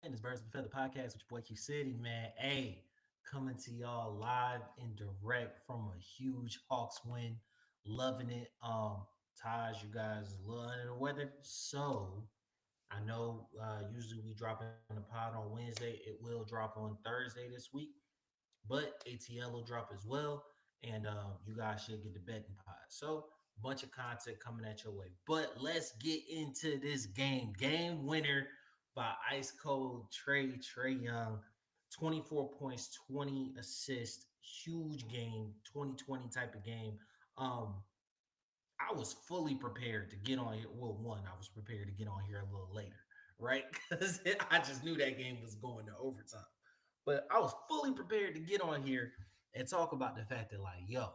It's Birds of a Feather podcast with your boy Q City, man. Hey, coming to y'all live and direct from a huge Hawks win. Loving it. Taj, you guys is a little under the weather. So I know usually we drop in the pod on Wednesday. It will drop on Thursday this week, but ATL will drop as well. And you guys should get the betting pod. So bunch of content coming at your way. But let's get into this game. Game winner by Ice Cold Trey Young. 24 points, 20 assists, huge game, 2020 type of game. Um, I was fully prepared to get on here. Well, one, I was prepared to get on here a little later, right? Because I just knew that game was going to overtime. But I was fully prepared to get on here and talk about the fact that, like, yo,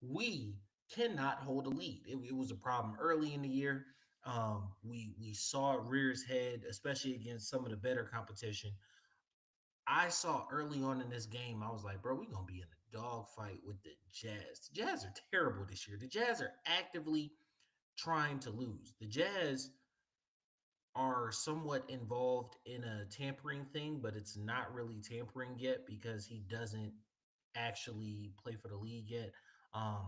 we cannot hold a lead. It was a problem early in the year. We saw it rear its head, especially against some of the better competition. I saw early on in this game, I was like, bro, we're gonna be in a dogfight with the Jazz. The Jazz are terrible this year. The Jazz are actively trying to lose. The Jazz are somewhat involved in a tampering thing, but it's not really tampering yet because he doesn't actually play for the league yet. Um,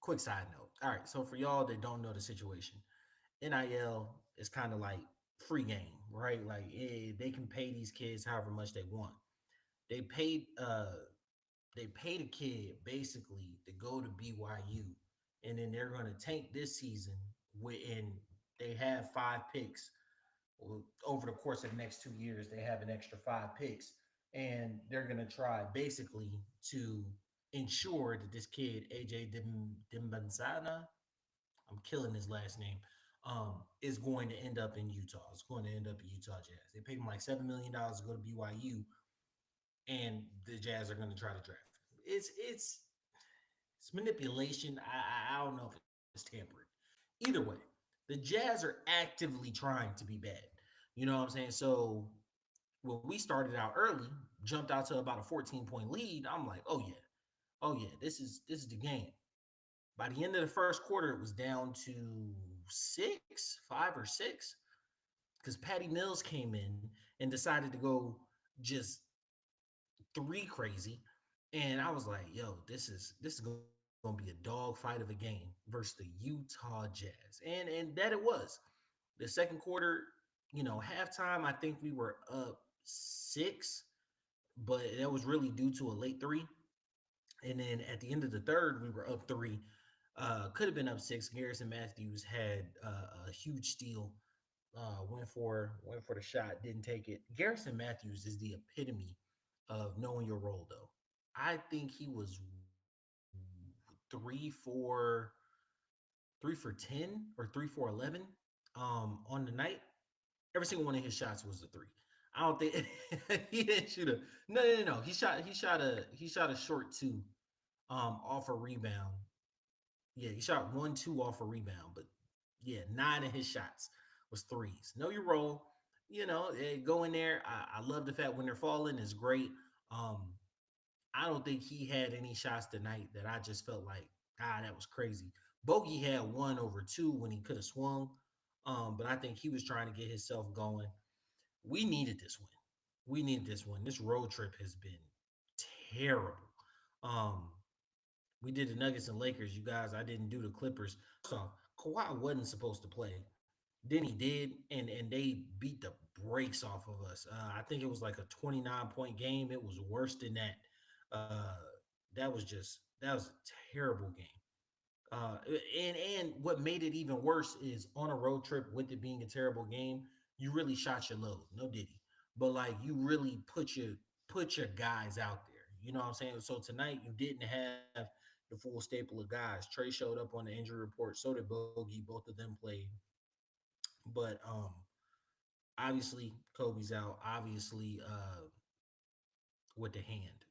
quick side note. All right, so for y'all that don't know the situation, NIL is kind of like free game, right? Like they can pay these kids however much they want. They paid they paid a kid basically to go to BYU, and then they're going to tank this season. And they have 5 picks. Well, over the course of the next 2 years. They have an extra 5 picks, and they're going to try basically to ensure that this kid AJ Dimbanzana, I'm killing his last name, is going to end up in Utah. It's going to end up in Utah Jazz. They paid him like $7 million to go to BYU, and the Jazz are going to try to draft him. It's manipulation. I don't know if it's tampering. Either way, the Jazz are actively trying to be bad. You know what I'm saying? So when we started out early, jumped out to about a 14-point lead, I'm like, oh yeah, this is the game. By the end of the first quarter, it was down to 5 or 6, because Patty Mills came in and decided to go just three crazy. And I was like, yo, this is gonna be a dog fight of a game versus the Utah Jazz. And that it was. The second quarter, halftime, I think we were up 6, but that was really due to a late three. And then at the end of the third, we were up 3. Could have been up 6. Garrison Matthews had a huge steal. Went for the shot, didn't take it. Garrison Matthews is the epitome of knowing your role, though. I think he was three for 3 for 10 or 3 for 11 on the night. Every single one of his shots was a three. I don't think he didn't shoot a no. He shot a short two off a rebound. Yeah, he shot 1-2 off a rebound, but yeah, 9 of his shots was threes. Know your role. Go in there. I love the fact when they're falling is great. Um, I don't think he had any shots tonight that I just felt like, that was crazy. Bogey had 1 over 2 when he could have swung. But I think he was trying to get himself going. We needed this win. We needed this win. This road trip has been terrible. Um, we did the Nuggets and Lakers. You guys, I didn't do the Clippers. First off, Kawhi wasn't supposed to play. Then he did, and they beat the brakes off of us. I think it was like a 29-point game. It was worse than that. Uh, that was a terrible game. Uh, and what made it even worse is on a road trip with it being a terrible game, you really shot your load. No diddy, but like you really put your guys out there. You know what I'm saying? So tonight you didn't have the full staple of guys. Trey showed up on the injury report. So did Bogey. Both of them played, but obviously Kobe's out. Obviously, with the hand.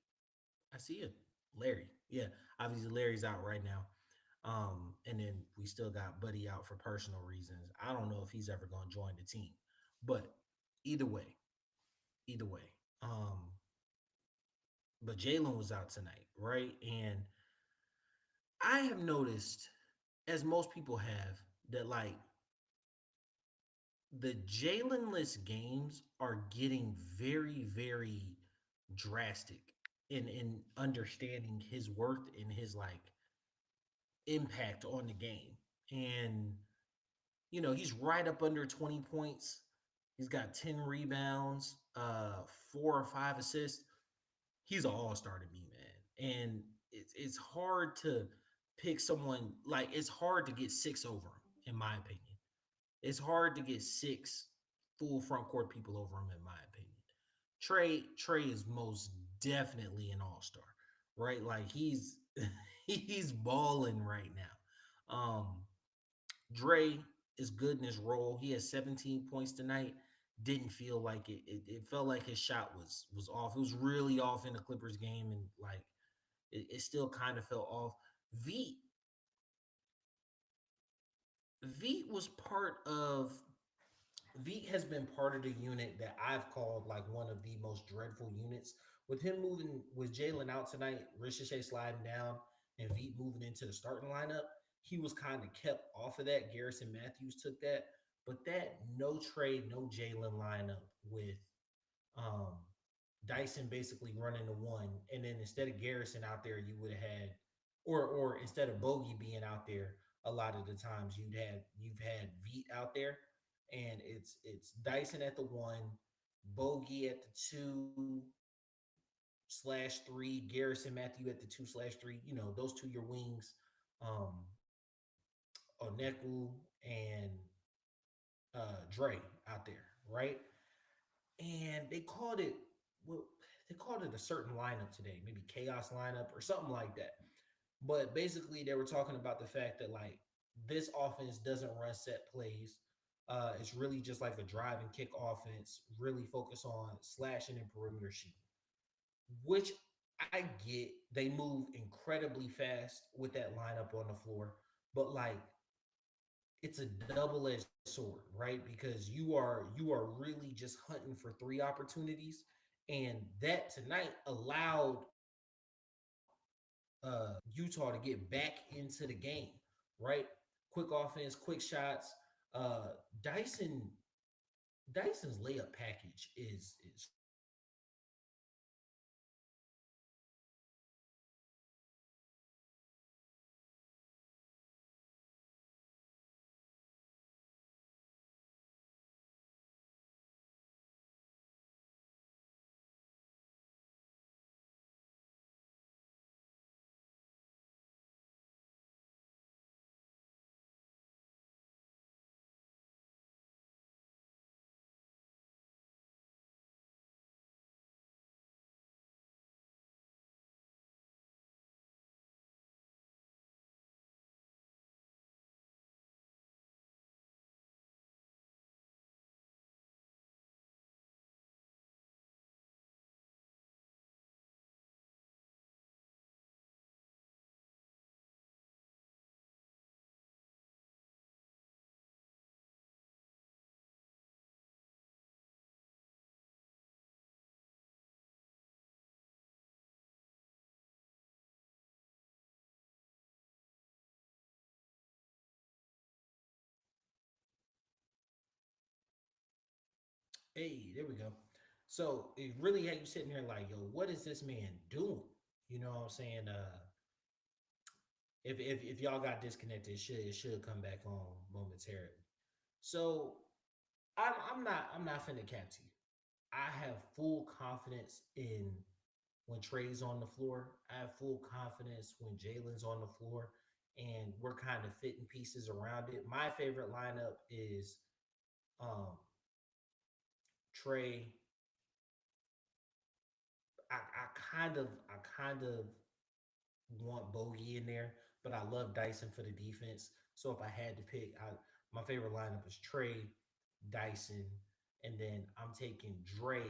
I see it. Larry. Yeah, obviously Larry's out right now. And then we still got Buddy out for personal reasons. I don't know if he's ever going to join the team, but either way, either way. Um, but Jalen was out tonight, right? And I have noticed, as most people have, that like the Jalenless games are getting very, very drastic in understanding his worth and his like impact on the game. And he's right up under 20 points. He's got 10 rebounds, 4 or 5 assists. He's an all-star to me, man. And it's hard to pick someone like it's hard to get six over him, in my opinion. It's hard to get six full front court people over him, in my opinion. Trey is most definitely an all-star, right? Like he's balling right now. Dre is good in his role. He has 17 points tonight. Didn't feel like it. It felt like his shot was off. It was really off in the Clippers game, and like it still kind of felt off. V V was part of V has been part of the unit that I've called like one of the most dreadful units. With him moving, with Jalen out tonight, Ricochet sliding down, and V moving into the starting lineup, he was kind of kept off of that. Garrison Matthews took that, but that no trade, no Jalen lineup with um, Dyson basically running the one, and then instead of Garrison out there, you would have had, or instead of Bogey being out there, a lot of the times you've had Veet out there, and it's Dyson at the one, Bogey at the 2/3, Garrison Matthew at the 2/3. Those two your wings, um, Oneku and Dre out there, right? And well, they called it a certain lineup today, maybe chaos lineup or something like that. But basically, they were talking about the fact that like this offense doesn't run set plays. It's really just like a drive and kick offense, really focus on slashing and perimeter shooting, which I get. They move incredibly fast with that lineup on the floor, but like it's a double-edged sword, right? Because you are really just hunting for three opportunities, and that tonight allowed Utah to get back into the game, right? Quick offense, quick shots. Uh, Dyson Dyson's layup package is phenomenal. Hey, there we go. So it really had you sitting there like, yo, what is this man doing? You know what I'm saying? If y'all got disconnected, it should come back on momentarily. So I'm not finna cap to you. I have full confidence in when Trey's on the floor. I have full confidence when Jalen's on the floor, and we're kind of fitting pieces around it. My favorite lineup is um, Trey. I kind of want Bogey in there, but I love Dyson for the defense. So if I had to pick, my favorite lineup is Trey, Dyson, and then I'm taking Dre.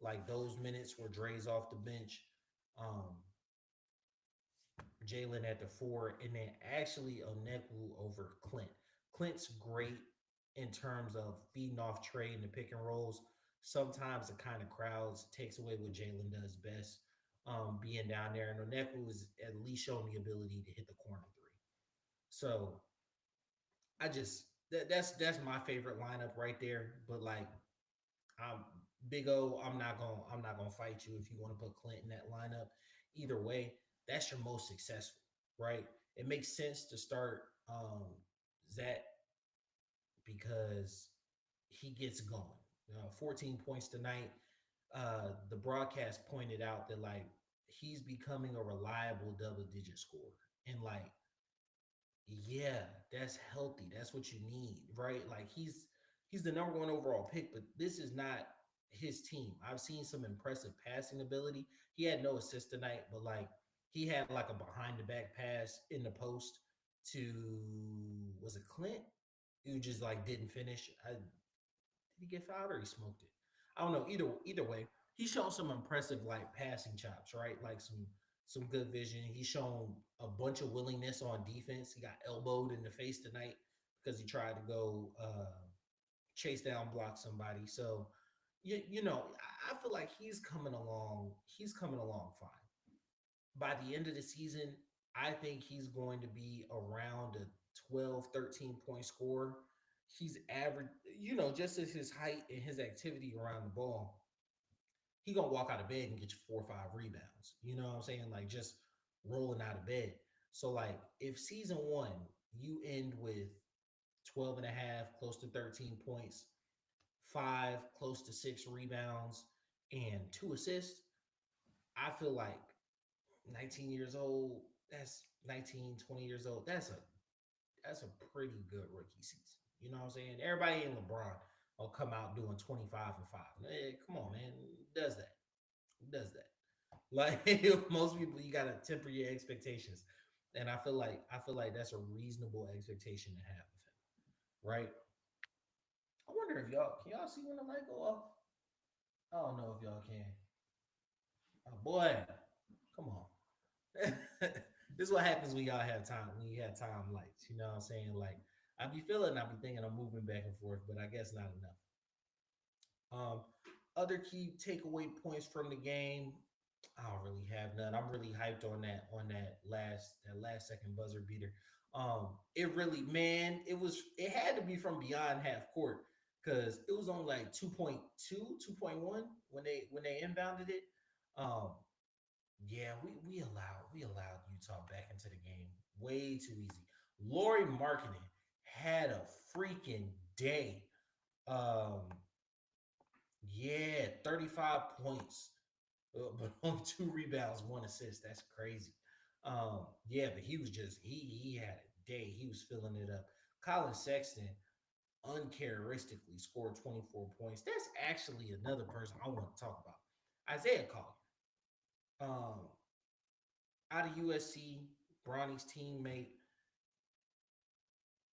Like those minutes where Dre's off the bench, um, Jalen at the four, and then actually Oneku over Clint. Clint's great in terms of feeding off Trey in the pick and rolls. Sometimes the kind of crowds takes away what Jalen does best, being down there. And Oneku is at least showing the ability to hit the corner three. So I just That's my favorite lineup right there. But like, I'm Big O. I'm not gonna fight you if you want to put Clint in that lineup. Either way, that's your most successful, right? It makes sense to start Zach because he gets going. 14 points tonight. The broadcast pointed out that like he's becoming a reliable double digit scorer, and like yeah, that's healthy. That's what you need, right? Like he's the number one overall pick, but this is not his team. I've seen some impressive passing ability. He had no assist tonight, but like he had like a behind the back pass in the post to was it Clint? Who just like didn't finish. Did he get fouled or he smoked it? I don't know. Either way, he's shown some impressive like passing chops, right? Like some good vision. He's shown a bunch of willingness on defense. He got elbowed in the face tonight because he tried to go chase down block somebody. So I feel like he's coming along. He's coming along fine. By the end of the season, I think he's going to be around a 12, 13 point scorer. He's average, just as his height and his activity around the ball, he gonna walk out of bed and get you 4 or 5 rebounds. You know what I'm saying? Like just rolling out of bed. So like if season one you end with 12 and a half, close to 13 points, five, close to 6 rebounds, and 2 assists, I feel like 19 years old, that's 19, 20 years old. That's a pretty good rookie season. You know what I'm saying? Everybody in LeBron will come out doing 25 and 5. Hey, come on, man. Who does that? Who does that? Like most people, you gotta temper your expectations. And I feel like that's a reasonable expectation to have of him. Right? I wonder if y'all can y'all see when the light go off? I don't know if y'all can. Oh boy. Come on. This is what happens when y'all have time, when you have time lights. You know what I'm saying? Like I be feeling, I be thinking I'm moving back and forth, but I guess not enough. Um, Other key takeaway points from the game. I don't really have none. I'm really hyped on that last second buzzer beater. It really, man, it had to be from beyond half court because it was only like 2.2, 2.1 when they inbounded it. Um, yeah, we allowed Utah back into the game way too easy. Laurie Markkinen had a freaking day. Um, yeah, 35 points, but only 2 rebounds, 1 assist. That's crazy. Yeah, but he was just he had a day. He was filling it up. Colin Sexton uncharacteristically scored 24 points. That's actually another person I want to talk about. Isaiah Collier. Um, Out of USC, Bronny's teammate.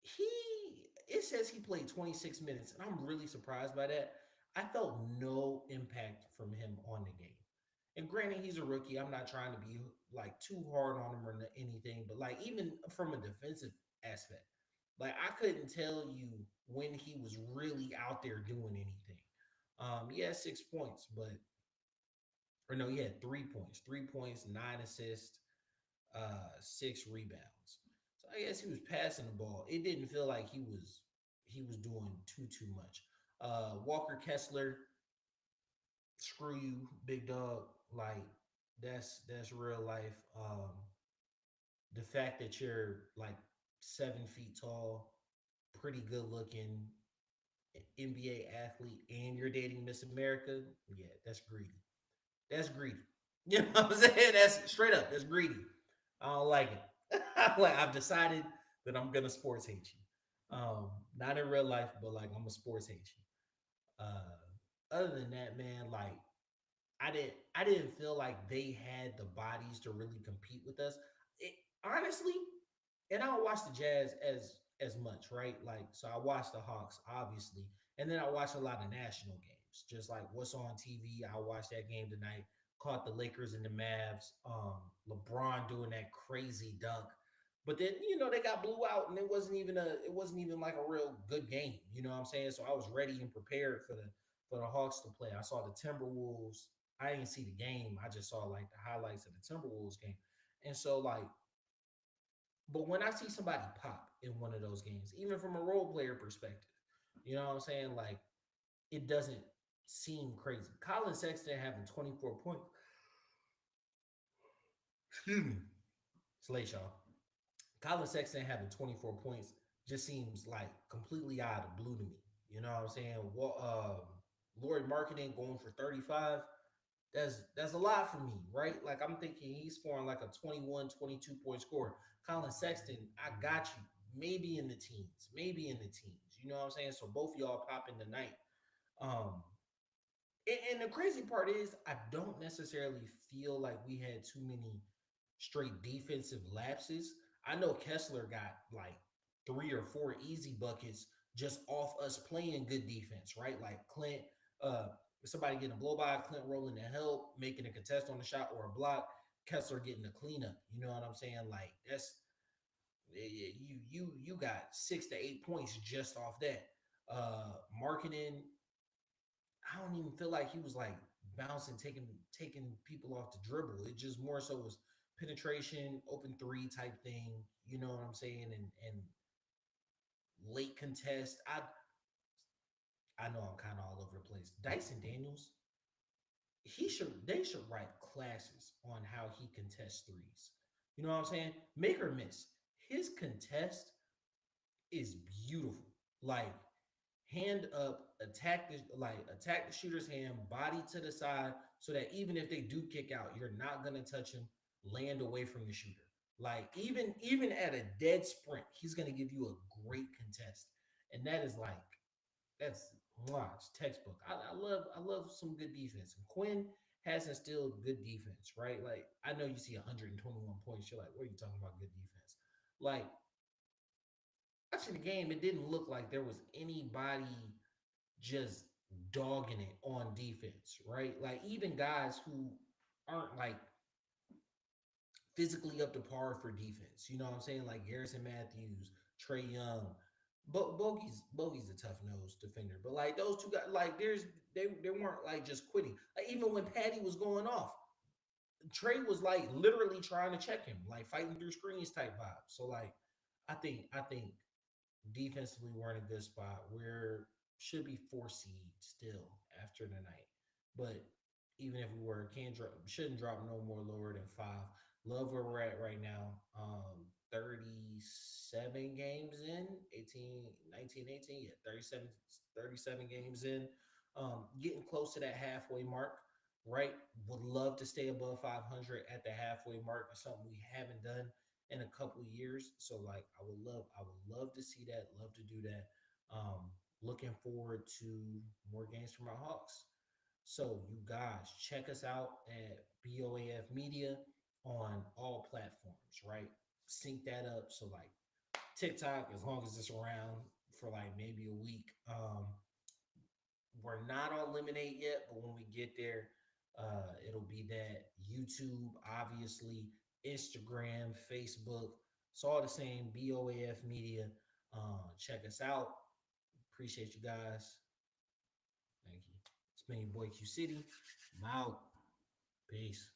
He it says he played 26 minutes, and I'm really surprised by that. I felt no impact from him on the game. And granted, he's a rookie. I'm not trying to be like too hard on him or anything, but like even from a defensive aspect, like I couldn't tell you when he was really out there doing anything. He had 6 points, but or no, he had 3 points, 3 points, 9 assists, 6 rebounds. So I guess he was passing the ball. It didn't feel like he was doing too much. Walker Kessler, screw you, big dog. Like that's real life. The fact that you're like 7 feet tall, pretty good looking NBA athlete, and you're dating Miss America, yeah, that's greedy. That's greedy. You know what I'm saying? That's straight up. That's greedy. I don't like it. Like I've decided that I'm gonna sports hate you. Not in real life, but like I'm a sports hate you. Other than that, man, like I didn't feel like they had the bodies to really compete with us. It, honestly, and I don't watch the Jazz as much, right? Like, so I watch the Hawks, obviously, and then I watch a lot of national games, just like what's on TV. I watched that game tonight. Caught the Lakers and the Mavs. LeBron doing that crazy dunk, but then they got blew out, and it wasn't even like a real good game. You know what I'm saying? So I was ready and prepared for the Hawks to play. I saw the Timberwolves. I didn't see the game. I just saw like the highlights of the Timberwolves game, and so like But when I see somebody pop in one of those games, even from a role player perspective, you know what I'm saying? Like, it doesn't seem crazy. Colin Sexton having 24 points. Excuse me. Slay Shaw. Colin Sexton having 24 points just seems like completely out of the blue to me. You know what I'm saying? Well, Lord Marketing going for 35. That's a lot for me, right? Like I'm thinking he's scoring like a 21, 22 point score. Colin Sexton, I got you. Maybe in the teens. Maybe in the teens. You know what I'm saying? So both of y'all pop in tonight. Um, and the crazy part is, I don't necessarily feel like we had too many straight defensive lapses. I know Kessler got like 3 or 4 easy buckets just off us playing good defense, right? Like Clint, uh, somebody getting a blow by, Clint rolling the help, making a contest on the shot or a block, Kessler getting a cleanup. You know what I'm saying? Like that's you got 6 to 8 points just off that. Marketing, I don't even feel like he was like bouncing, taking people off the dribble. It just more so was penetration, open three type thing. You know what I'm saying? And late contest. I know I'm kind of all over the place. Dyson Daniels, they should write classes on how he contests threes. You know what I'm saying? Make or miss. His contest is beautiful. Like hand up, attack the shooter's hand, body to the side, so that even if they do kick out, you're not gonna touch him. Land away from the shooter. Like even at a dead sprint, he's gonna give you a great contest, and that is like that's it's textbook. I love some good defense. And Quinn has instilled good defense, right? Like I know you see 121 points, you're like, what are you talking about? Good defense? Like watching the game, it didn't look like there was anybody just dogging it on defense, right? Like even guys who aren't like physically up to par for defense. You know what I'm saying? Like Garrison Matthews, Trey Young. Bogey's a tough nosed defender, but like those two guys, like they weren't like just quitting. Like even when Patty was going off, Trey was like literally trying to check him, like fighting through screens type vibe. So like I think defensively we're in a good spot. We're should be 4 seed still after tonight, but even if we were, can't drop, shouldn't drop no more lower than 5. Love where we're at right now. 37 games in, 18, 19, 18, yeah, 37 games in. Getting close to that halfway mark, right? Would love to stay above 500 at the halfway mark. It's something we haven't done in a couple of years. So like I would love to see that, love to do that. Um, Looking forward to more games from our Hawks. So you guys check us out at BOAF Media on all platforms, right? Sync that up. So like TikTok, as long as it's around for like maybe a week. We're not on Lemonade yet, but when we get there, it'll be that. YouTube, obviously, Instagram, Facebook. It's all the same. BOAF Media. Check us out. Appreciate you guys. Thank you. It's been your boy Q City. I'm out. Peace.